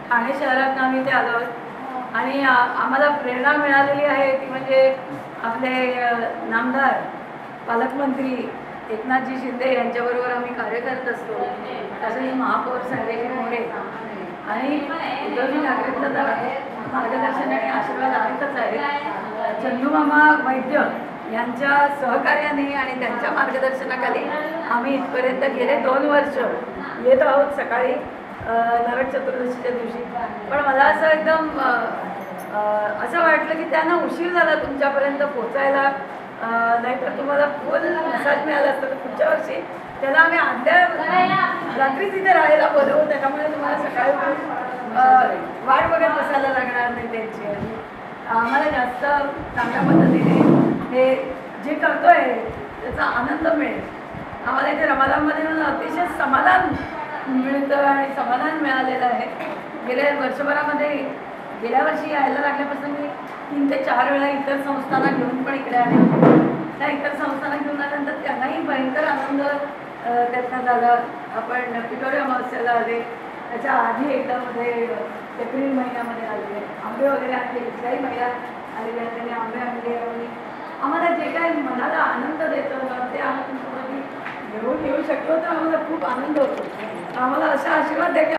ठाणे शहरात आम्ही इथे आलो आणि आम्हाला प्रेरणा मिळालेली आहे ती म्हणजे आपले नामदार पालकमंत्री एकनाथजी शिंदे यांच्याबरोबर आम्ही कार्य करत असतो. तसेच महापौर संजयजी मोरे आणि उद्धवजी ठाकरेंचं तर मार्गदर्शन आणि आशीर्वाद आहेतच आहे. चंदूमामा वैद्य यांच्या सहकार्याने आणि त्यांच्या मार्गदर्शनाखाली आम्ही इथपर्यंत गेले 2 वर्ष येत आहोत सकाळी नरक चतुर्दशीच्या दिवशी. पण मला असं एकदम असं वाटलं की त्यांना उशीर झाला तुमच्यापर्यंत पोचायला, नाहीतर तुम्हाला फुल मसाज मिळाला असतं. तर पुढच्या वर्षी त्याला आम्ही आदल्या रात्रीच इथे राहायला बोलवू, त्याच्यामुळे तुम्हाला सकाळी वाट बघत बसायला लागणार नाही त्यांची. आम्हाला जास्त चांगल्या पद्धतीने हे जे करतोय त्याचा आनंद मिळेल. आम्हाला इथे रमादामध्ये अतिशय समाधान मिळतं आणि समाधान मिळालेलं आहे. गेल्या वर्षभरामध्ये गेल्या वर्षी यायला लागल्यापासून मी 3 ते 4 वेळा इतर संस्थांना घेऊन पण इकडे आले. त्या इतर संस्थांना घेऊन आल्यानंतर त्यांनाही भयंकर आनंद त्यातनं झाला. आपण पिठोरी अमावस्याला आले, त्याच्या आधी एकदा मध्ये एप्रिल महिन्यामध्ये आले, आंबे वगैरे आणले, इथल्याही महिला आलेल्या त्यांनी आंबे आणले आणि आम्हाला जे काही मनाला आनंद देतं ते आम्ही तुमच्यामध्ये घेऊन येऊ शकतो तर आम्हाला खूप आनंद होतो. आम्हाला असा आशीर्वाद द्या की